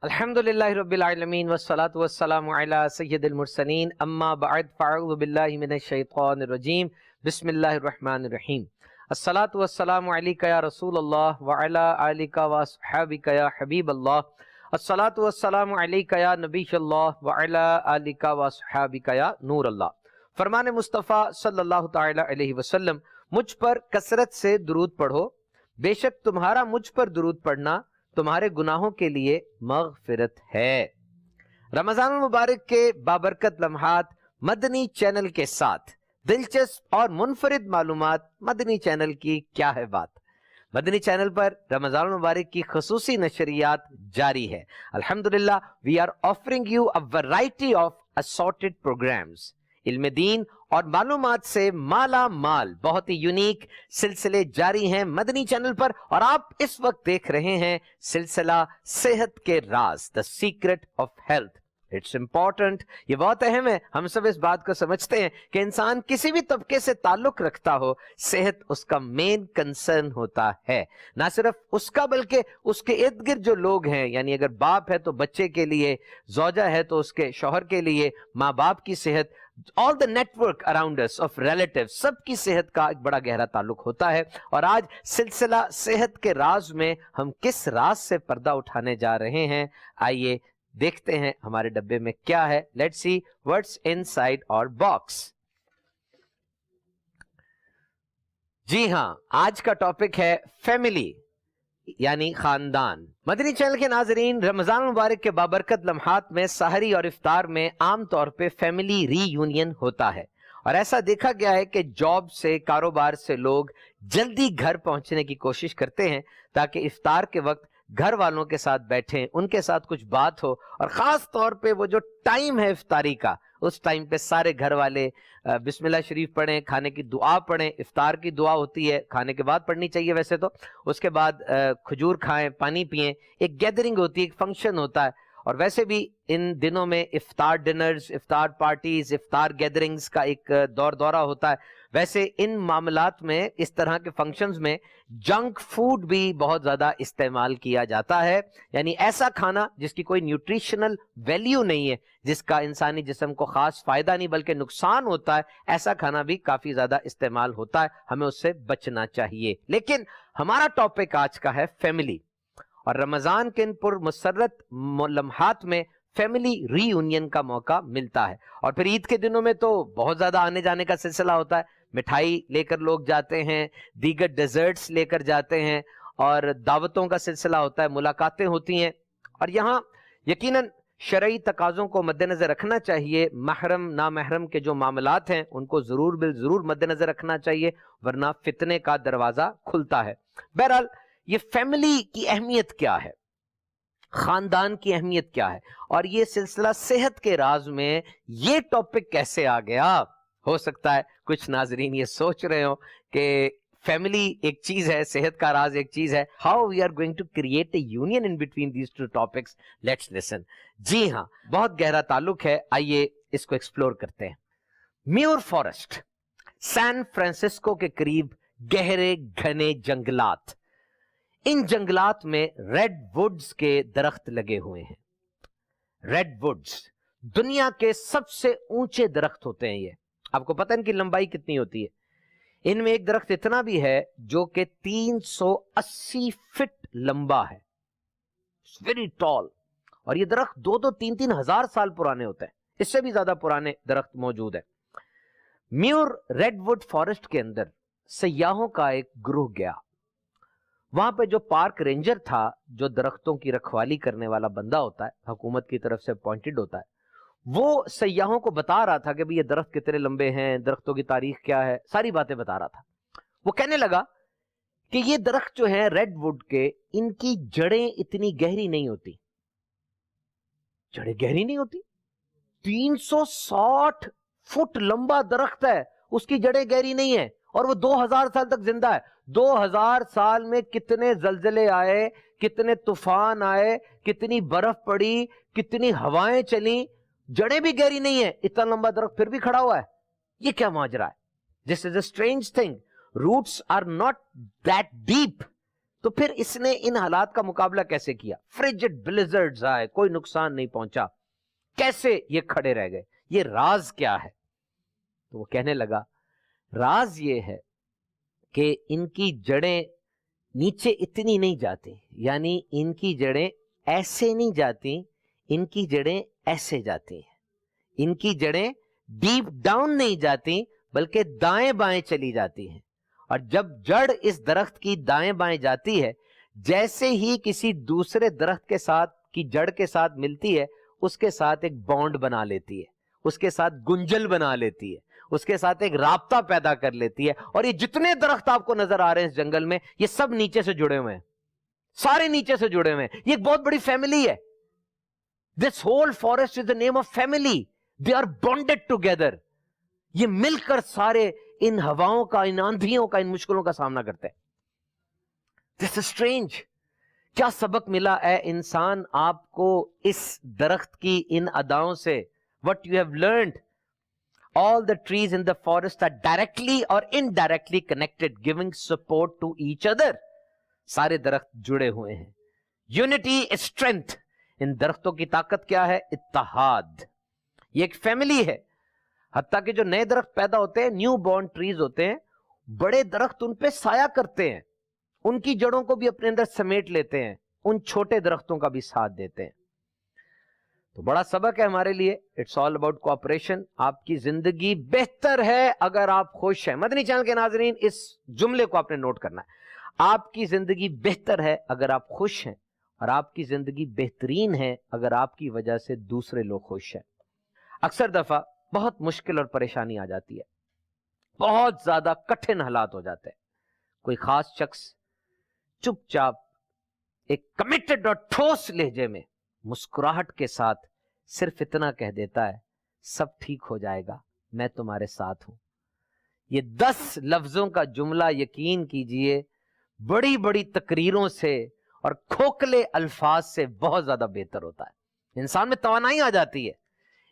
الحمدللہ رب العالمین والصلاة والسلام علی سید المرسلین اما بعد فاعوذ باللہ من الشیطان الرجیم بسم اللہ الرحمن الرحیم الصلاة والسلام علیکہ یا رسول اللہ وعلی آلکہ واصحابکہ یا حبیب اللہ الصلاة والسلام علیکہ یا نبی اللہ وعلی آلکہ واصحابکہ یا نور اللہ۔ فرمان مصطفیٰ صلی اللہ تعالی علیہ وسلم، مجھ پر کثرت سے درود پڑھو، بے شک تمہارا مجھ پر درود پڑھنا تمہارے گناہوں کے لیے مغفرت ہے۔ رمضان المبارک کے بابرکت لمحات مدنی چینل کے ساتھ دلچسپ اور منفرد معلومات۔ مدنی چینل کی کیا ہے بات؟ مدنی چینل پر رمضان المبارک کی خصوصی نشریات جاری ہے۔ الحمدللہ we are offering you a variety of assorted programs۔ علم دین اور معلومات سے مالا مال بہت ہی یونیک سلسلے جاری ہیں مدنی چینل پر، اور آپ اس وقت دیکھ رہے ہیں سلسلہ صحت کے راز، The Secret of Health۔ It's important، یہ بہت اہم ہے۔ ہم سب اس بات کو سمجھتے ہیں کہ انسان کسی بھی طبقے سے تعلق رکھتا ہو، صحت اس کا مین کنسرن ہوتا ہے۔ نہ صرف اس کا بلکہ اس کے ارد گرد جو لوگ ہیں، یعنی اگر باپ ہے تو بچے کے لیے، زوجہ ہے تو اس کے شوہر کے لیے، ماں باپ کی صحت، all the network around us of relatives، سب کی صحت کا ایک بڑا گہرا تعلق ہوتا ہے۔ اور آج سلسلہ صحت کے راز میں ہم کس راز سے پردہ اٹھانے جا رہے ہیں، آئیے دیکھتے ہیں ہمارے ڈبے میں کیا ہے۔ Let's see what's inside our box۔ جی ہاں، آج کا ٹاپک ہے فیملی، یعنی خاندان۔ مدنی چینل کے ناظرین، رمضان مبارک کے بابرکت لمحات میں سحری اور افطار میں عام طور پہ فیملی ری یونین ہوتا ہے، اور ایسا دیکھا گیا ہے کہ جاب سے، کاروبار سے لوگ جلدی گھر پہنچنے کی کوشش کرتے ہیں تاکہ افطار کے وقت گھر والوں کے ساتھ بیٹھیں، ان کے ساتھ کچھ بات ہو، اور خاص طور پہ وہ جو ٹائم ہے افطاری کا، اس ٹائم پہ سارے گھر والے بسم اللہ شریف پڑھیں، کھانے کی دعا پڑھیں۔ افطار کی دعا ہوتی ہے، کھانے کے بعد پڑھنی چاہیے ویسے تو، اس کے بعد کھجور کھائیں، پانی پئیں، ایک گیدرنگ ہوتی ہے، ایک فنکشن ہوتا ہے۔ اور ویسے بھی ان دنوں میں افطار ڈنرز، افطار پارٹیز، افطار گیدرنگز کا ایک دورہ ہوتا ہے۔ ویسے ان معاملات میں، اس طرح کے فنکشنز میں جنک فوڈ بھی بہت زیادہ استعمال کیا جاتا ہے، یعنی ایسا کھانا جس کی کوئی نیوٹریشنل ویلیو نہیں ہے، جس کا انسانی جسم کو خاص فائدہ نہیں بلکہ نقصان ہوتا ہے، ایسا کھانا بھی کافی زیادہ استعمال ہوتا ہے، ہمیں اس سے بچنا چاہیے۔ لیکن ہمارا ٹاپک آج کا ہے فیملی، اور رمضان کے ان پر مسرت لمحات میں فیملی ری یونین کا موقع ملتا ہے۔ اور پھر عید کے دنوں میں تو بہت زیادہ آنے جانے کا سلسلہ ہوتا ہے، مٹھائی لے کر لوگ جاتے ہیں، دیگر ڈیزرٹس لے کر جاتے ہیں، اور دعوتوں کا سلسلہ ہوتا ہے، ملاقاتیں ہوتی ہیں۔ اور یہاں یقیناً شرعی تقاضوں کو مد نظر رکھنا چاہیے، محرم نامحرم کے جو معاملات ہیں ان کو ضرور بالضرور مد نظر رکھنا چاہیے، ورنہ فتنے کا دروازہ کھلتا ہے۔ بہرحال یہ فیملی کی اہمیت کیا ہے، خاندان کی اہمیت کیا ہے، اور یہ سلسلہ صحت کے راز میں یہ ٹاپک کیسے آ گیا؟ ہو سکتا ہے کچھ ناظرین یہ سوچ رہے ہو کہ فیملی ایک چیز ہے، صحت کا راز ایک چیز ہے۔ How we are going to create a union in between these two topics? Let's listen۔ جی ہاں، بہت گہرا تعلق ہے، آئیے اس کو ایکسپلور کرتے ہیں۔ میور فارسٹ، سان فرانسسکو کے قریب گہرے گھنے جنگلات، ان جنگلات میں ریڈ ووڈز کے درخت لگے ہوئے ہیں۔ ریڈ ووڈز دنیا کے سب سے اونچے درخت ہوتے ہیں۔ یہ آپ کو پتہ ان کی لمبائی کتنی ہوتی ہے؟ ان میں ایک درخت اتنا بھی ہے جو کہ 380 فٹ لمبا ہے، ویری ٹال، اور یہ درخت 2-3 ہزار سال پرانے ہوتے ہیں، اس سے بھی زیادہ پرانے درخت موجود ہیں۔ میور ریڈ ووڈ فارسٹ کے اندر سیاحوں کا ایک گروہ گیا، وہاں پہ جو پارک رینجر تھا، جو درختوں کی رکھوالی کرنے والا بندہ ہوتا ہے، حکومت کی طرف سے اپوائنٹڈ ہوتا ہے، وہ سیاحوں کو بتا رہا تھا کہ یہ درخت کتنے لمبے ہیں، درختوں کی تاریخ کیا ہے، ساری باتیں بتا رہا تھا۔ وہ کہنے لگا کہ یہ درخت جو ہیں ریڈ ووڈ کے، ان کی جڑیں اتنی گہری نہیں ہوتی۔ جڑیں گہری نہیں ہوتی؟ 360 فٹ لمبا درخت ہے، اس کی جڑیں گہری نہیں ہیں، اور وہ 2000 سال تک زندہ ہے۔ 2000 سال میں کتنے زلزلے آئے، کتنے طوفان آئے، کتنی برف پڑی، کتنی ہوائیں چلیں، جڑیں بھی گہری نہیں ہیں، اتنا لمبا درخت پھر بھی کھڑا ہوا ہے۔ یہ کیا ماجرا ہے؟ This is a strange thing. Roots are not that deep. تو پھر اس نے ان حالات کا مقابلہ کیسے کیا؟ فریجڈ بلیزرڈز آئے، کوئی نقصان نہیں پہنچا، کیسے یہ کھڑے رہ گئے؟ یہ راز کیا ہے؟ تو وہ کہنے لگا راز یہ ہے کہ ان کی جڑیں نیچے اتنی نہیں جاتی، یعنی ان کی جڑیں ایسے نہیں جاتی، ان کی جڑیں ایسے جاتی ہیں، ان کی جڑیں ڈیپ ڈاؤن نہیں جاتی بلکہ دائیں بائیں چلی جاتی ہیں، اور جب جڑ اس درخت کی دائیں بائیں جاتی ہے، جیسے ہی کسی دوسرے درخت کے ساتھ کی جڑ کے ساتھ ملتی ہے، اس کے ساتھ ایک بانڈ بنا لیتی ہے، اس کے ساتھ گنجل بنا لیتی ہے، اس کے ساتھ ایک رابطہ پیدا کر لیتی ہے. اور یہ جتنے درخت آپ کو نظر آ رہے ہیں اس جنگل میں، یہ سب نیچے سے جڑے ہوئے ہیں، سارے نیچے سے جڑے ہوئے ہیں. یہ ایک بہت بڑی فیملی ہے. This whole forest is the name of family. They are bonded together. یہ مل کر سارے ان ہواؤں کا، ان آندھیوں کا، ان مشکلوں کا سامنا کرتے ہیں. This is strange. کیا سبق ملا اے انسان آپ کو اس درخت کی ان اداؤں سے؟ What you have learned. All the trees in the forest are directly or indirectly connected, giving support to each other. سارے درخت جڑے ہوئے ہیں. Unity is strength. ان درختوں کی طاقت کیا ہے؟ اتحاد. یہ ایک فیملی ہے. حتیٰ کہ جو نئے درخت پیدا ہوتے ہیں، نیو بورن ٹریز ہوتے ہیں، بڑے درخت ان پہ سایہ کرتے ہیں، ان کی جڑوں کو بھی اپنے اندر سمیٹ لیتے ہیں، ان چھوٹے درختوں کا بھی ساتھ دیتے ہیں. تو بڑا سبق ہے ہمارے لیے. It's all about cooperation. آپ کی زندگی بہتر ہے اگر آپ خوش ہیں. مدنی چینل کے ناظرین، اس جملے کو آپ نے نوٹ کرنا ہے. آپ کی زندگی بہتر ہے اگر آپ خوش ہیں، اور آپ کی زندگی بہترین ہے اگر آپ کی وجہ سے دوسرے لوگ خوش ہیں. اکثر دفعہ بہت مشکل اور پریشانی آ جاتی ہے، بہت زیادہ کٹھن حالات ہو جاتے ہیں. کوئی خاص شخص چپ چاپ ایک کمیٹڈ اور ٹھوس لہجے میں مسکراہٹ کے ساتھ صرف اتنا کہہ دیتا ہے، سب ٹھیک ہو جائے گا، میں تمہارے ساتھ ہوں. یہ 10 لفظوں کا جملہ یقین کیجئے بڑی بڑی تقریروں سے اور کھوکھلے الفاظ سے بہت زیادہ بہتر ہوتا ہے. انسان میں توانائی آ جاتی ہے،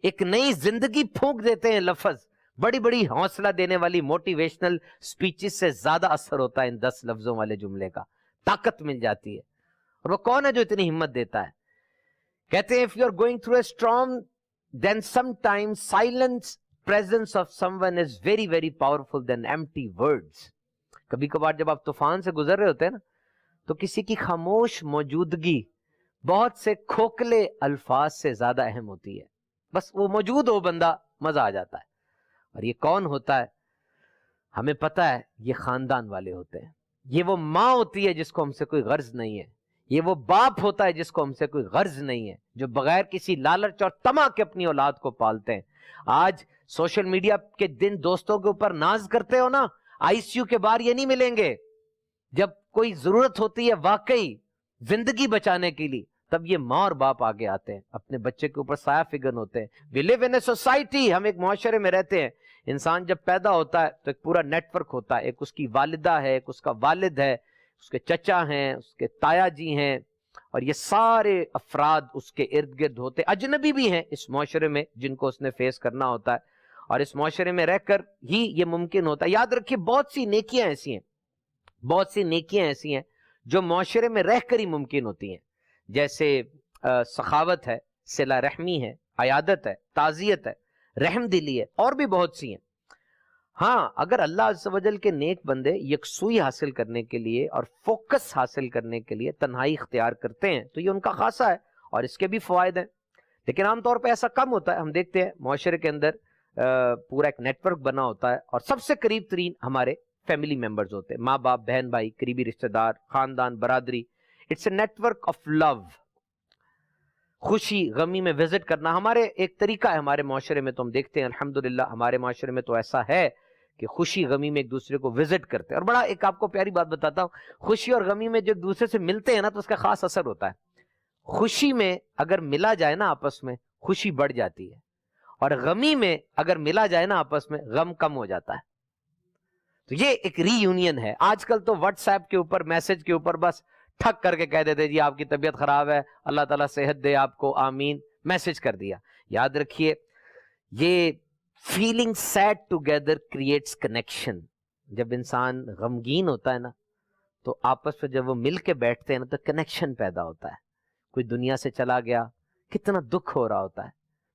ایک نئی زندگی پھونک دیتے ہیں لفظ. بڑی بڑی حوصلہ دینے والی موٹیویشنل سپیچز سے زیادہ اثر ہوتا ہے ان 10 لفظوں والے جملے کا. طاقت مل جاتی ہے. اور وہ کون ہے جو اتنی ہمت دیتا ہے؟ کہتے ہیں if you are going through a storm, then sometimes silence presence of someone is very very powerful than empty words. کبھی کبھار جب آپ طوفان سے گزر رہے ہوتے ہیں نا، تو کسی کی خاموش موجودگی بہت سے کھوکھلے الفاظ سے زیادہ اہم ہوتی ہے. بس وہ موجود ہو بندہ، مزہ آ جاتا ہے. اور یہ کون ہوتا ہے؟ ہمیں پتا ہے یہ خاندان والے ہوتے ہیں. یہ وہ ماں ہوتی ہے جس کو ہم سے کوئی غرض نہیں ہے. یہ وہ باپ ہوتا ہے جس کو ہم سے کوئی غرض نہیں ہے، جو بغیر کسی لالچ اور طمع کے اپنی اولاد کو پالتے ہیں. آج سوشل میڈیا کے دن دوستوں کے اوپر ناز کرتے ہو نا، آئی سی یو کے باہر یہ نہیں ملیں گے. جب کوئی ضرورت ہوتی ہے واقعی زندگی بچانے کے لیے، تب یہ ماں اور باپ آگے آتے ہیں، اپنے بچے کے اوپر سایہ فگن ہوتے ہیں. We live in a society. ہم ایک معاشرے میں رہتے ہیں. انسان جب پیدا ہوتا ہے تو ایک پورا نیٹ ورک ہوتا ہے. ایک اس کی والدہ ہے، ایک اس کا والد ہے، اس کے چچا ہیں، اس کے تایا جی ہیں، اور یہ سارے افراد اس کے ارد گرد ہوتے. اجنبی بھی ہیں اس معاشرے میں جن کو اس نے فیس کرنا ہوتا ہے، اور اس معاشرے میں رہ کر ہی یہ ممکن ہوتا ہے. یاد رکھیے بہت سی نیکیاں ایسی ہیں، بہت سی نیکیاں ایسی ہیں جو معاشرے میں رہ کر ہی ممکن ہوتی ہیں. جیسے سخاوت ہے، صلہ رحمی ہے، عیادت ہے، تعزیت ہے، رحم دلی ہے، اور بھی بہت سی ہیں. ہاں، اگر اللہ عز و جل کے نیک بندے یکسوئی حاصل کرنے کے لیے اور فوکس حاصل کرنے کے لیے تنہائی اختیار کرتے ہیں تو یہ ان کا خاصہ ہے اور اس کے بھی فوائد ہیں. لیکن عام طور پہ ایسا کم ہوتا ہے. ہم دیکھتے ہیں معاشرے کے اندر پورا ایک نیٹ ورک بنا ہوتا ہے، اور سب سے قریب ترین ہمارے فیملی ممبرز ہوتے ہیں، ماں باپ، بہن بھائی، قریبی رشتہ دار، خاندان، برادری. It's a network of love. خوشی غمی میں وزٹ کرنا ہمارے ایک طریقہ ہے. ہمارے معاشرے میں تو ہم دیکھتے ہیں الحمدللہ ہمارے معاشرے میں تو ایسا ہے کہ خوشی غمی میں ایک دوسرے کو وزٹ کرتے ہیں. اور بڑا ایک آپ کو پیاری بات بتاتا ہوں، خوشی اور غمی میں جو ایک دوسرے سے ملتے ہیں نا تو اس کا خاص اثر ہوتا ہے. خوشی میں اگر ملا جائے نا آپس میں، خوشی بڑھ جاتی ہے، اور غمی میں اگر ملا جائے نا آپس میں، غم کم ہو جاتا ہے. تو یہ ایک ری یونین ہے. آج کل تو واٹس ایپ کے اوپر، میسج کے اوپر بس ٹھک کر کے کہہ دیتے جی آپ کی طبیعت خراب ہے، اللہ تعالیٰ صحت دے آپ کو، آمین، میسج کر دیا. یاد رکھیے یہ feeling sad together creates connection. جب انسان غمگین ہوتا ہے نا تو آپس میں جب وہ مل کے بیٹھتے ہیں نا تو کنیکشن پیدا ہوتا ہے. کوئی دنیا سے چلا گیا, کتنا دکھ ہو رہا ہوتا ہے,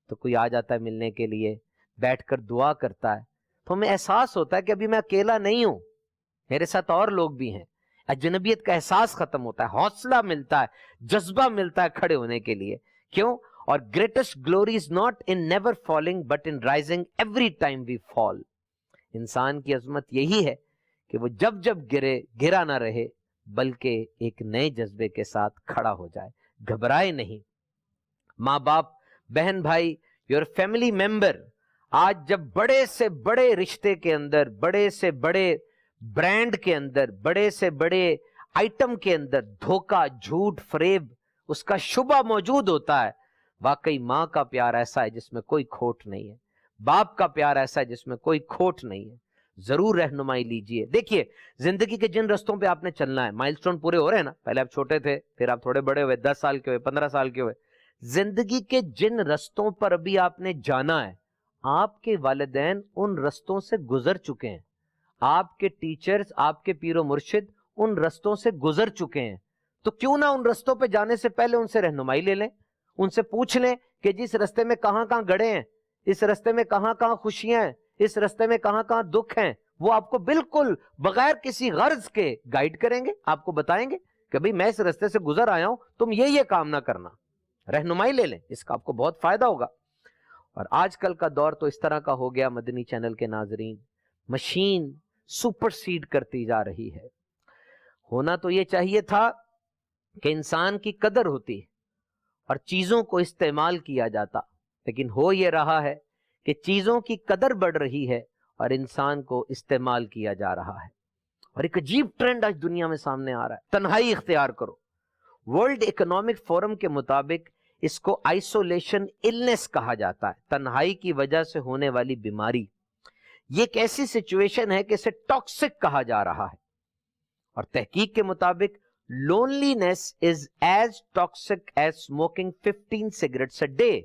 تو کوئی آ جاتا ہے ملنے کے لیے, بیٹھ کر دعا کرتا ہے, تو ہمیں احساس ہوتا ہے کہ ابھی میں اکیلا نہیں ہوں, میرے ساتھ اور لوگ بھی ہیں. اجنبیت کا احساس ختم ہوتا ہے, حوصلہ ملتا ہے, جذبہ ملتا ہے کھڑے ہونے کے لیے. کیوں؟ اور greatest glory is not in never falling but in rising every time we fall. انسان کی عظمت یہی ہے کہ وہ جب جب گرے گرا نہ رہے بلکہ ایک نئے جذبے کے ساتھ کھڑا ہو جائے, گھبرائے نہیں. ماں باپ, بہن بھائی, یور فیملی ممبر آج جب بڑے سے بڑے رشتے کے اندر, بڑے سے بڑے برانڈ کے اندر, بڑے سے بڑے آئٹم کے اندر دھوکہ, جھوٹ, فریب اس کا شبہ موجود ہوتا ہے, واقعی ماں کا پیار ایسا ہے جس میں کوئی کھوٹ نہیں ہے, باپ کا پیار ایسا ہے جس میں کوئی کھوٹ نہیں ہے. ضرور رہنمائی لیجئے. دیکھیے زندگی کے جن رستوں پہ آپ نے چلنا ہے, مائل سٹون پورے ہو رہے ہیں نا, پہلے آپ چھوٹے تھے, پھر آپ تھوڑے بڑے ہوئے, 10 سال کے ہوئے, 15 سال کے ہوئے. زندگی کے جن رستوں پر ابھی آپ نے جانا ہے, آپ کے والدین ان رستوں سے گزر چکے ہیں, آپ کے ٹیچرز, آپ کے پیر و مرشد ان رستوں سے گزر چکے ہیں. تو کیوں نہ ان رستوں پہ جانے سے پہلے ان سے رہنمائی لے لیں, ان سے پوچھ لیں کہ جس رستے میں کہاں کہاں گڑے ہیں, اس رستے میں کہاں کہاں خوشیاں ہیں, اس رستے میں کہاں کہاں دکھ ہیں. وہ آپ کو بالکل بغیر کسی غرض کے گائیڈ کریں گے, آپ کو بتائیں گے کہ بھئی میں اس رستے سے گزر آیا ہوں, تم یہ کام نہ کرنا. رہنمائی لے لیں, اس کا آپ کو بہت فائدہ ہوگا. اور آج کل کا دور تو اس طرح کا ہو گیا مدنی چینل کے ناظرین, مشین سپر سیڈ کرتی جا رہی ہے. ہونا تو یہ چاہیے تھا کہ انسان کی قدر ہوتی اور چیزوں کو استعمال کیا جاتا, لیکن ہو یہ رہا ہے کہ چیزوں کی قدر بڑھ رہی ہے اور انسان کو استعمال کیا جا رہا ہے. اور ایک عجیب ٹرینڈ آج دنیا میں سامنے آ رہا ہے, تنہائی اختیار کرو. ورلڈ اکنامک فورم کے مطابق اس کو آئسولیشن النس کہا جاتا ہے, تنہائی کی وجہ سے ہونے والی بیماری. یہ ایک ایسی سچویشن ہے کہ اسے ٹاکسک کہا جا رہا ہے. اور تحقیق کے مطابق loneliness is as toxic as smoking 15 cigarettes a day.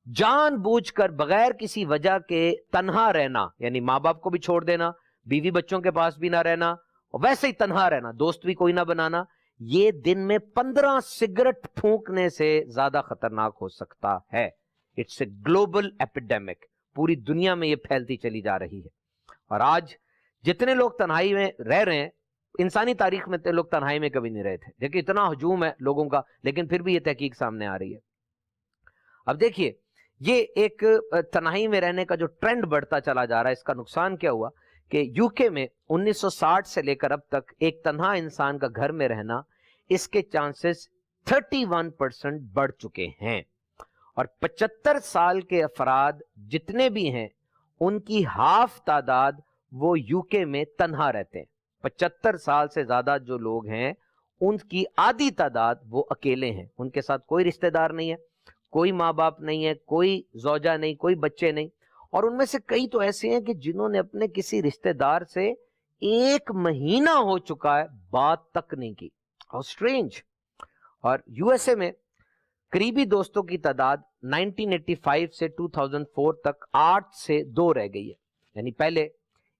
جان بوجھ کر بغیر کسی وجہ کے تنہا رہنا, یعنی ماں باپ کو بھی چھوڑ دینا, بیوی بچوں کے پاس بھی نہ رہنا, اور ویسے ہی تنہا رہنا, دوست بھی کوئی نہ بنانا, یہ دن میں 15 سگریٹ پھونکنے سے زیادہ خطرناک ہو سکتا ہے. اٹس اے گلوبل ایپیڈیمک, پوری دنیا میں یہ پھیلتی چلی جا رہی ہے. اور آج جتنے لوگ تنہائی میں رہ رہے ہیں, انسانی تاریخ میں لوگ تنہائی میں کبھی نہیں رہے تھے. دیکھیں اتنا ہجوم ہے لوگوں کا, لیکن پھر بھی یہ تحقیق سامنے آ رہی ہے. اب دیکھیے یہ ایک تنہائی میں رہنے کا جو ٹرینڈ بڑھتا چلا جا رہا ہے, اس کا نقصان کیا ہوا کہ یو کے میں 1960 سے لے کر اب تک ایک تنہا انسان کا گھر میں رہنا, اس کے چانسز 31% بڑھ چکے ہیں. اور 75 سال کے افراد جتنے بھی ہیں ان کی ہاف تعداد وہ یو کے میں تنہا رہتے ہیں. 75 سال سے زیادہ جو لوگ ہیں ان کی آدھی تعداد وہ اکیلے ہیں, ان کے ساتھ کوئی رشتہ دار نہیں ہے, کوئی ماں باپ نہیں ہے, کوئی زوجہ نہیں, کوئی بچے نہیں. اور ان میں سے کئی تو ایسے ہیں کہ جنہوں نے اپنے کسی رشتہ دار سے 1 مہینہ ہو چکا ہے بات تک نہیں کی. How strange. اور یو ایس اے میں قریبی دوستوں کی تعداد 1985 سے 2004 تک 8 سے 2 رہ گئی ہے. یعنی پہلے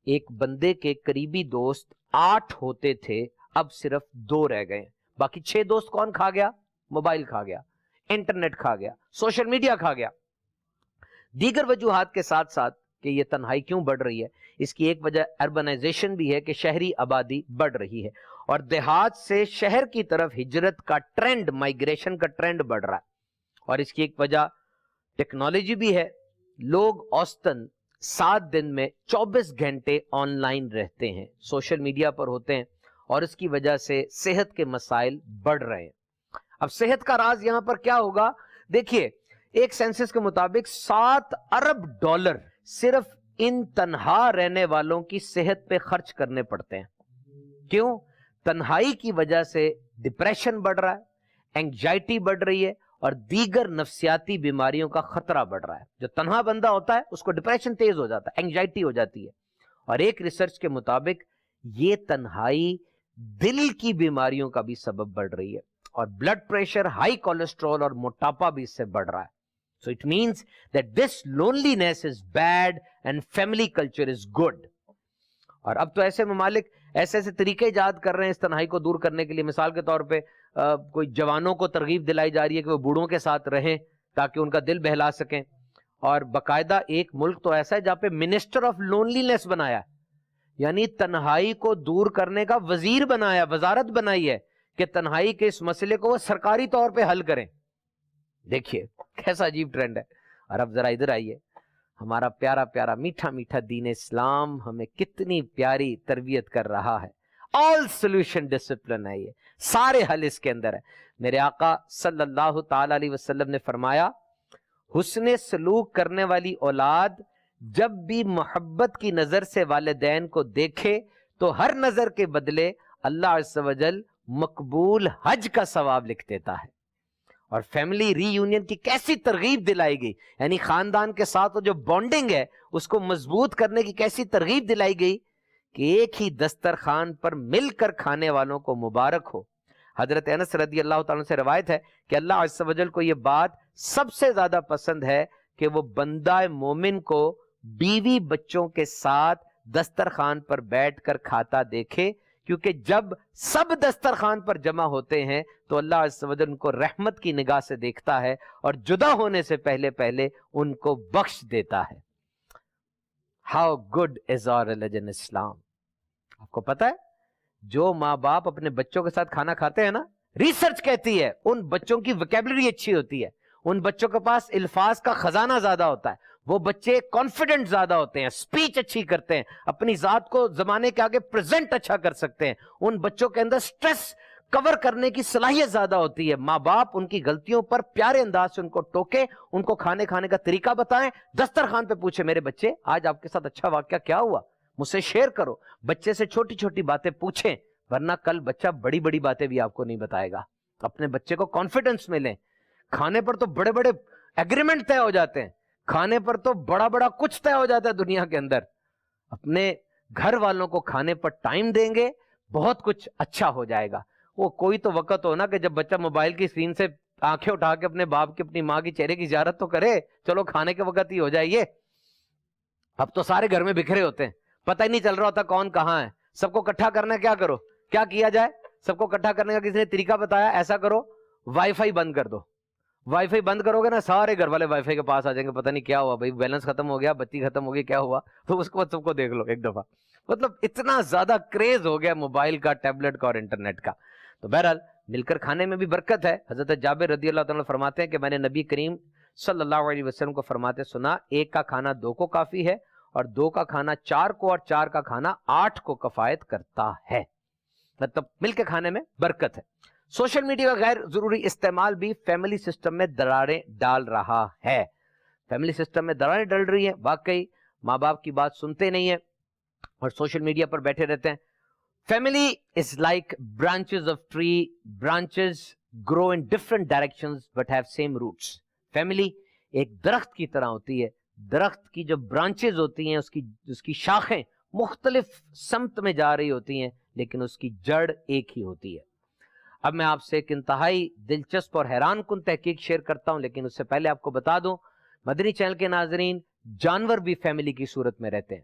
ایک بندے کے قریبی دوست 8 ہوتے تھے, اب صرف 2 رہ گئے. باقی 6 دوست کون کھا گیا؟ موبائل کھا گیا, انٹرنیٹ کھا گیا, سوشل میڈیا کھا گیا. دیگر وجوہات کے ساتھ ساتھ کہ یہ تنہائی کیوں بڑھ رہی ہے, اس کی ایک وجہ اربنائزیشن بھی ہے کہ شہری آبادی بڑھ رہی ہے اور دیہات سے شہر کی طرف ہجرت کا ٹرینڈ, مائگریشن کا ٹرینڈ بڑھ رہا ہے. اور اس کی ایک وجہ ٹیکنالوجی بھی ہے. لوگ اوسطاً 7 دن میں 24 گھنٹے آن لائن رہتے ہیں, سوشل میڈیا پر ہوتے ہیں, اور اس کی وجہ سے صحت کے مسائل بڑھ رہے ہیں. اب صحت کا راز یہاں پر کیا ہوگا؟ دیکھیے ایک سینسس کے مطابق $7 ارب صرف ان تنہا رہنے والوں کی صحت پہ خرچ کرنے پڑتے ہیں. کیوں؟ تنہائی کی وجہ سے ڈپریشن بڑھ رہا ہے, اینگزائٹی بڑھ رہی ہے, اور دیگر نفسیاتی بیماریوں کا خطرہ بڑھ رہا ہے. جو تنہا بندہ ہوتا ہے اس کو ڈپریشن تیز ہو جاتا ہے, اینگزائٹی ہو جاتی ہے. اور ایک ریسرچ کے مطابق یہ تنہائی دل کی بیماریوں کا بھی سبب بڑھ رہی ہے, اور بلڈ پریشر, ہائی کولیسٹرول اور موٹاپا بھی اس سے بڑھ رہا ہے. So it means that this loneliness is bad and family culture is good. اور اب تو ایسے ممالک, ایسے ایسے طریقے ایجاد کر رہے ہیں اس تنہائی کو دور کرنے کے لیے. مثال کے طور پہ کوئی جوانوں کو ترغیب دلائی جا رہی ہے کہ وہ بوڑھوں کے ساتھ رہیں تاکہ ان کا دل بہلا سکیں. اور باقاعدہ ایک ملک تو ایسا ہے جہاں پہ منسٹر آف لونلی بنایا, یعنی تنہائی کو دور کرنے کا وزیر بنایا, وزارت بنائی ہے کہ تنہائی کے اس مسئلے کو وہ سرکاری طور پہ حل کریں. دیکھیے کیسا عجیب ٹرینڈ ہے. اور اب ذرا ادھر آئیے, ہمارا پیارا پیارا میٹھا میٹھا دین اسلام ہمیں کتنی پیاری تربیت کر رہا ہے. آل سولوشن ڈسپلن ہے, یہ سارے حل اس کے اندر ہے. میرے آقا صلی اللہ تعالی علیہ وسلم نے فرمایا, حسن سلوک کرنے والی اولاد جب بھی محبت کی نظر سے والدین کو دیکھے تو ہر نظر کے بدلے اللہ عز و جل مقبول حج کا ثواب لکھ دیتا ہے. اور فیملی ری یونین کی کیسی ترغیب دلائی گئی, یعنی خاندان کے ساتھ جو بانڈنگ ہے اس کو مضبوط کرنے کی کیسی ترغیب دلائی گئی کہ ایک ہی دسترخوان پر مل کر کھانے والوں کو مبارک ہو. حضرت انس رضی اللہ تعالیٰ سے روایت ہے کہ اللہ عز و جل کو یہ بات سب سے زیادہ پسند ہے کہ وہ بندہ مومن کو بیوی بچوں کے ساتھ دسترخوان پر بیٹھ کر کھاتا دیکھے, کیونکہ جب سب دسترخوان پر جمع ہوتے ہیں تو اللہ عز و جل ان کو رحمت کی نگاہ سے دیکھتا ہے اور جدا ہونے سے پہلے پہلے ان کو بخش دیتا ہے. How good is our religion Islam. آپ کو پتا ہے جو ماں باپ اپنے بچوں کے ساتھ کھانا کھاتے ہیں نا, ریسرچ کہتی ہے ان بچوں کی ویکیبلری اچھی ہوتی ہے, ان بچوں کے پاس الفاظ کا خزانہ زیادہ ہوتا ہے, وہ بچے کانفیڈنٹ زیادہ ہوتے ہیں, سپیچ اچھی کرتے ہیں, اپنی ذات کو زمانے کے آگے پریزنٹ اچھا کر سکتے ہیں, ان بچوں کے اندر سٹریس کور کرنے کی صلاحیت زیادہ ہوتی ہے. ماں باپ ان کی غلطیوں پر پیارے انداز سے ان کو ٹوکے, ان کو کھانے کا طریقہ بتائیں, دسترخوان پہ پوچھے میرے بچے آج آپ کے ساتھ اچھا واقعہ کیا ہوا, مجھ سے شیئر کرو. بچے سے چھوٹی چھوٹی باتیں پوچھیں, ورنہ کل بچہ بڑی بڑی باتیں بھی آپ کو نہیں بتائے گا. اپنے بچے کو کانفیڈنس میں لیں. کھانے پر تو بڑے بڑے ایگریمنٹ طے ہو جاتے ہیں, کھانے پر تو بڑا بڑا کچھ طے ہو جاتا ہے دنیا کے اندر. اپنے گھر والوں کو کھانے پر ٹائم دیں گے, بہت کچھ اچھا ہو جائے گا. وہ کوئی تو وقت ہو نا کہ جب بچہ موبائل کی اسکرین سے آنکھیں اٹھا کے اپنے باپ کی اپنی ماں کی چہرے کی زیارت تو کرے. چلو کھانے کے وقت ہی ہو جائیے. اب تو سارے گھر میں بکھرے ہوتے ہیں, پتہ ہی نہیں چل رہا ہوتا کون کہاں ہے. سب کو اکٹھا کرنا کیا کرو, کیا کیا جائے, سب کو اکٹھا کرنے کا کسی نے طریقہ بتایا, ایسا کرو وائی فائی بند کر دو. وائی فائی بند کرو گے نا, سارے گھر والے وائی فائی کے پاس آ جائیں گے, پتہ نہیں کیا ہوا بھائی, بیلنس ختم ہو گیا, بتی ختم ہو گئی, کیا ہوا, تو اس کو سب کو دیکھ لو ایک دفعہ. مطلب اتنا زیادہ کریز ہو گیا موبائل کا, ٹیبلٹ کا اور انٹرنیٹ کا. تو بہرحال مل کر کھانے میں بھی برکت ہے. حضرت جابر رضی اللہ تعالیٰ فرماتے ہیں کہ میں نے نبی کریم صلی اللہ علیہ وسلم کو فرماتے سنا, ایک کا کھانا 2 کو کافی ہے اور 2 کا کھانا 4 کو اور 4 کا کھانا 8 کو کفایت کرتا ہے. مطلب مل کے کھانے میں برکت ہے. سوشل میڈیا کا غیر ضروری استعمال بھی فیملی سسٹم میں دراریں ڈال رہا ہے. فیملی سسٹم میں دراریں ڈل رہی ہیں, واقعی ماں باپ کی بات سنتے نہیں ہیں اور سوشل میڈیا پر بیٹھے رہتے ہیں. Family is like branches of tree, branches grow in different directions but have same roots. Family ایک درخت کی طرح ہوتی ہے, درخت کی جو برانچز ہوتی ہیں اس کی شاخیں مختلف سمت میں جا رہی ہوتی ہیں, لیکن اس کی جڑ ایک ہی ہوتی ہے. اب میں آپ سے ایک انتہائی دلچسپ اور حیران کن تحقیق شیئر کرتا ہوں, لیکن اس سے پہلے آپ کو بتا دوں مدنی چینل کے ناظرین, جانور بھی فیملی کی صورت میں رہتے ہیں.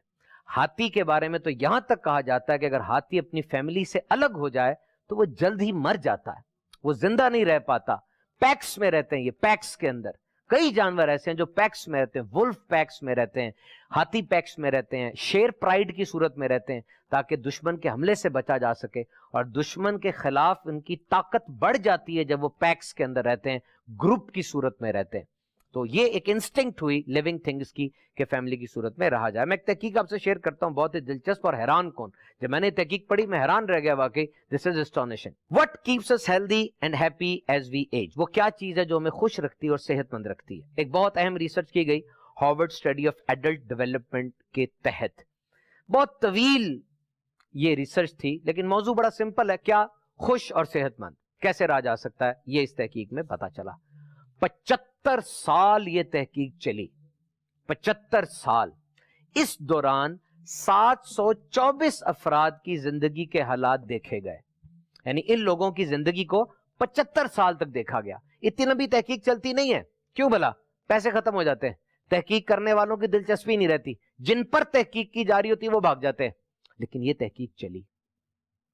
ہاتھی کے بارے میں تو یہاں تک کہا جاتا ہے کہ اگر ہاتھی اپنی فیملی سے الگ ہو جائے تو وہ جلد ہی مر جاتا ہے, وہ زندہ نہیں رہ پاتا. پیکس میں رہتے ہیں, یہ پیکس کے اندر کئی جانور ایسے ہیں جو پیکس میں رہتے ہیں. ولف پیکس میں رہتے ہیں, ہاتھی پیکس میں رہتے ہیں, شیر پرائیڈ کی صورت میں رہتے ہیں تاکہ دشمن کے حملے سے بچا جا سکے. اور دشمن کے خلاف ان کی طاقت بڑھ جاتی ہے جب وہ پیکس کے اندر رہتے ہیں, گروپ کی صورت میں رہتے ہیں. تو یہ ایک انسٹنکٹ ہوئی لیونگ تھنگز کی کہ فیملی کی صورت میں رہا جائے. میں ایک تحقیق آپ سے شیئر کرتا ہوں, بہت ہی دلچسپ اور حیران کن. جب میں نے تحقیق پڑھی میں حیران رہ گیا واقعی. This is astonishing. What keeps us healthy and happy as we age. وہ کیا چیز ہے جو ہمیں خوش رکھتی ہے اور صحت مند رکھتی ہے. ایک بہت اہم ریسرچ کی گئی Harvard study of adult development کے تحت. بہت طویل یہ ریسرچ تھی, لیکن موضوع بڑا سمپل ہے. کیا خوش اور صحت مند کیسے رہا جا سکتا ہے, یہ اس تحقیق میں پتا چلا. 75 سال یہ تحقیق چلی, 75 سال. اس دوران 724 افراد کی زندگی کے حالات دیکھے گئے. یعنی ان لوگوں کی زندگی کو 75 سال تک دیکھا گیا. اتنی لمبی تحقیق چلتی نہیں ہے, کیوں بھلا, پیسے ختم ہو جاتے ہیں, تحقیق کرنے والوں کی دلچسپی نہیں رہتی, جن پر تحقیق کی جا رہی ہوتی ہے وہ بھاگ جاتے ہیں. لیکن یہ تحقیق چلی.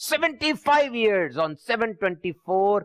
75 years on 724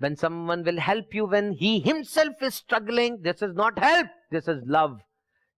when someone will help you when he himself is struggling, this is not help, this is love।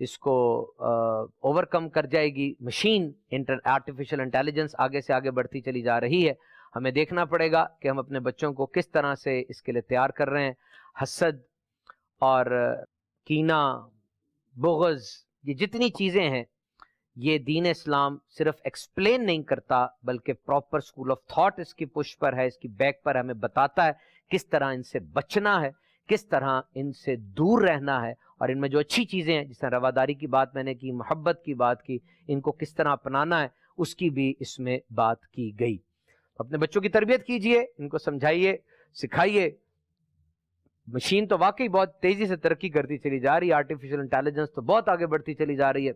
اس کو اوور کم کر جائے گی. مشین آرٹیفیشل انٹیلیجنس آگے سے آگے بڑھتی چلی جا رہی ہے. ہمیں دیکھنا پڑے گا کہ ہم اپنے بچوں کو کس طرح سے اس کے لیے تیار کر رہے ہیں. حسد اور کینہ، بغض، یہ جتنی چیزیں ہیں، یہ دین اسلام صرف ایکسپلین نہیں کرتا بلکہ پراپر اسکول آف تھاٹ اس کی پش پر ہے، اس کی بیک پر ہمیں بتاتا ہے کس طرح ان سے بچنا ہے، کس طرح ان سے دور رہنا ہے، اور ان میں جو اچھی چیزیں ہیں جس طرح رواداری کی بات میں نے کی، محبت کی بات کی، ان کو کس طرح اپنانا ہے اس کی بھی اس میں بات کی گئی. اپنے بچوں کی تربیت کیجئے، ان کو سمجھائیے، سکھائیے. مشین تو واقعی بہت تیزی سے ترقی کرتی چلی جا رہی ہے، آرٹیفیشل انٹیلیجنس تو بہت آگے بڑھتی چلی جا رہی ہے.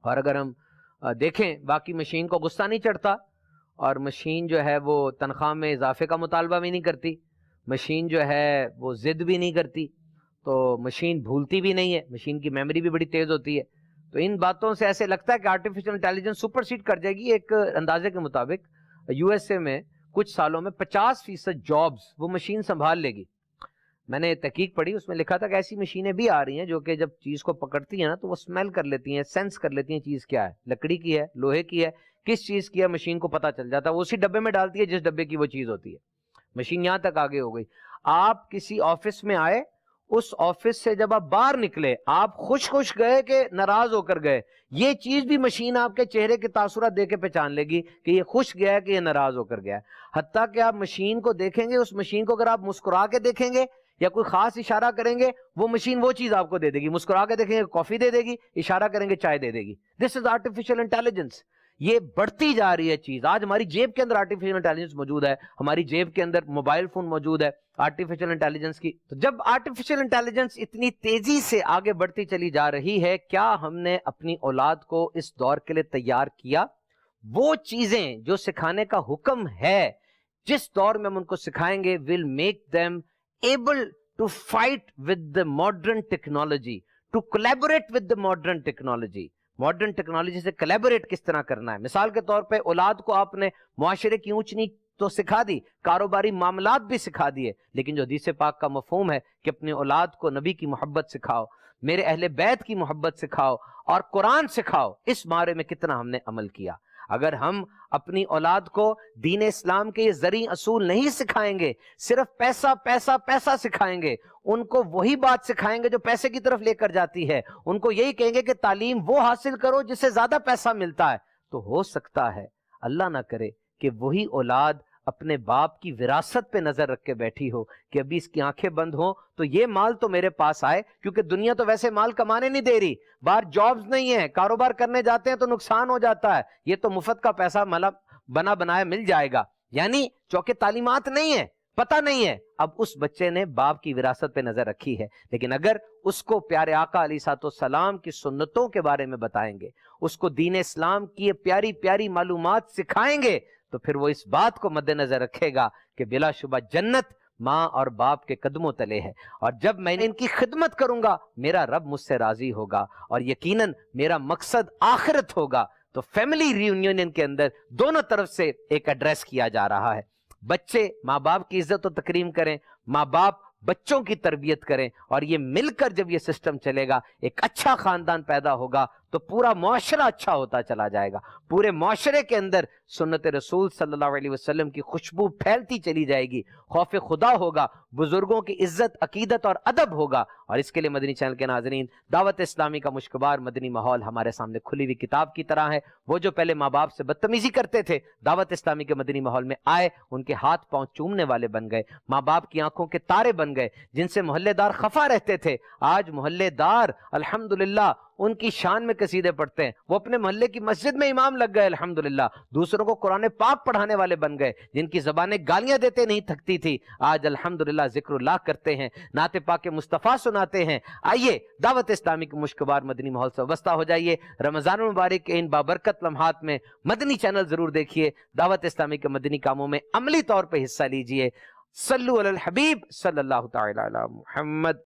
اور اگر ہم دیکھیں باقی مشین کو غصہ نہیں چڑھتا، اور مشین جو ہے وہ تنخواہ میں اضافے کا مطالبہ بھی نہیں کرتی، مشین جو ہے وہ ضد بھی نہیں کرتی، تو مشین بھولتی بھی نہیں ہے، مشین کی میموری بھی بڑی تیز ہوتی ہے. تو ان باتوں سے ایسے لگتا ہے کہ آرٹیفیشل انٹیلیجنس سپر سیڈ کر جائے گی. ایک اندازے کے مطابق یو ایس اے میں کچھ سالوں میں 50% جابز وہ مشین سنبھال لے گی. میں نے تحقیق پڑھی، اس میں لکھا تھا کہ ایسی مشینیں بھی آ رہی ہیں جو کہ جب چیز کو پکڑتی ہیں نا تو وہ اسمیل کر لیتی ہیں، سینس کر لیتی ہیں چیز کیا ہے، لکڑی کی ہے، لوہے کی ہے، کس چیز کی ہے، مشین کو پتہ چل جاتا ہے. وہ اسی ڈبے میں ڈالتی ہے جس ڈبے کی وہ چیز ہوتی ہے. مشین یہاں تک آگے ہو گئی. آپ کسی آفس میں آئے، اس آفس سے جب آپ باہر نکلے، آپ خوش گئے کہ ناراض ہو کر گئے، یہ چیز بھی مشین آپ کے چہرے کے تاثرات دے کے پہچان لے گی کہ یہ خوش گیا ہے کہ یہ ناراض ہو کر گیا ہے. حتیٰ کہ آپ مشین کو دیکھیں گے، اس مشین کو اگر آپ مسکرا کے دیکھیں گے یا کوئی خاص اشارہ کریں گے، وہ مشین وہ چیز آپ کو دے دے گی. مسکرا کے دیکھیں گے کافی دے دے گی، اشارہ کریں گے چائے دے دے گی. دس از آرٹیفیشل انٹیلیجنس. یہ بڑھتی جا رہی ہے چیز. آج ہماری جیب کے اندر آرٹیفیشل انٹیلیجنس موجود ہے، ہماری جیب کے اندر موبائل فون موجود ہے آرٹیفیشل انٹیلیجنس کی. تو جب آرٹیفیشل انٹیلیجنس اتنی تیزی سے آگے بڑھتی چلی جا رہی ہے، کیا ہم نے اپنی اولاد کو اس دور کے لیے تیار کیا؟ وہ چیزیں جو سکھانے کا حکم ہے، جس دور میں ہم ان کو سکھائیں گے will make them able to fight with the modern technology, to collaborate with the modern technology. Modern technology سے کلیبوریٹ کس طرح کرنا ہے. مثال کے طور پہ اولاد کو آپ نے معاشرے کی اونچ نیچ تو سکھا دی، کاروباری معاملات بھی سکھا دیے، لیکن جو حدیث پاک کا مفہوم ہے کہ اپنی اولاد کو نبی کی محبت سکھاؤ، میرے اہل بیت کی محبت سکھاؤ اور قرآن سکھاؤ، اس بارے میں کتنا ہم نے عمل کیا. اگر ہم اپنی اولاد کو دین اسلام کے یہ زرعی اصول نہیں سکھائیں گے، صرف پیسہ پیسہ پیسہ سکھائیں گے، ان کو وہی بات سکھائیں گے جو پیسے کی طرف لے کر جاتی ہے، ان کو یہی کہیں گے کہ تعلیم وہ حاصل کرو جس سے زیادہ پیسہ ملتا ہے، تو ہو سکتا ہے اللہ نہ کرے کہ وہی اولاد اپنے باپ کی وراثت پہ نظر رکھ کے بیٹھی ہو کہ ابھی اس کی آنکھیں بند ہوں تو یہ مال تو میرے پاس آئے، کیونکہ دنیا تو ویسے مال کمانے نہیں دے رہی، باہر جابز نہیں ہیں، کاروبار کرنے جاتے ہیں تو نقصان ہو جاتا ہے، یہ تو مفت کا پیسہ مطلب بنا بنایا مل جائے گا. یعنی چونکہ تعلیمات نہیں ہے، پتہ نہیں ہے. اب اس بچے نے باپ کی وراثت پہ نظر رکھی ہے، لیکن اگر اس کو پیارے آقا علیہ السلام کی سنتوں کے بارے میں بتائیں گے، اس کو دین اسلام کی پیاری پیاری معلومات سکھائیں گے، تو پھر وہ اس بات کو مد نظر رکھے گا کہ بلا شبہ جنت ماں اور باپ کے قدموں تلے ہے، اور جب میں ان کی خدمت کروں گا میرا رب مجھ سے راضی ہوگا، اور یقیناً میرا مقصد آخرت ہوگا. تو فیملی ری یونین کے اندر دونوں طرف سے ایک ایڈریس کیا جا رہا ہے. بچے ماں باپ کی عزت و تکریم کریں، ماں باپ بچوں کی تربیت کریں، اور یہ مل کر جب یہ سسٹم چلے گا، ایک اچھا خاندان پیدا ہوگا تو پورا معاشرہ اچھا ہوتا چلا جائے گا. پورے معاشرے کے اندر سنت رسول صلی اللہ علیہ وسلم کی خوشبو پھیلتی چلی جائے گی، خوف خدا ہوگا، بزرگوں کی عزت عقیدت اور ادب ہوگا. اور اس کے لیے مدنی چینل کے ناظرین، دعوت اسلامی کا مشکبار مدنی ماحول ہمارے سامنے کھلی ہوئی کتاب کی طرح ہے. وہ جو پہلے ماں باپ سے بدتمیزی کرتے تھے، دعوت اسلامی کے مدنی ماحول میں آئے، ان کے ہاتھ پاؤں چومنے والے بن گئے، ماں باپ کی آنکھوں کے تارے بن گئے. جن سے محلے دار خفا رہتے تھے، آج محلے دار الحمدللہ ان کی شان میں قصیدے پڑھتے ہیں. وہ اپنے محلے کی مسجد میں امام لگ گئے الحمدللہ، دوسروں کو قرآن پاک پڑھانے والے بن گئے. جن کی زبانیں گالیاں دیتے نہیں تھکتی تھی، آج الحمدللہ ذکر اللہ کرتے ہیں، نعت پاک مصطفیٰ سناتے ہیں. آئیے دعوت اسلامی کے مشکبار مدنی ماحول سے وابستہ ہو جائیے. رمضان المبارک کے ان بابرکت لمحات میں مدنی چینل ضرور دیکھیے، دعوت اسلامی کے مدنی کاموں میں عملی طور پہ حصہ لیجیے. صلو علی الحبیب صلی اللہ تعالی علی محمد.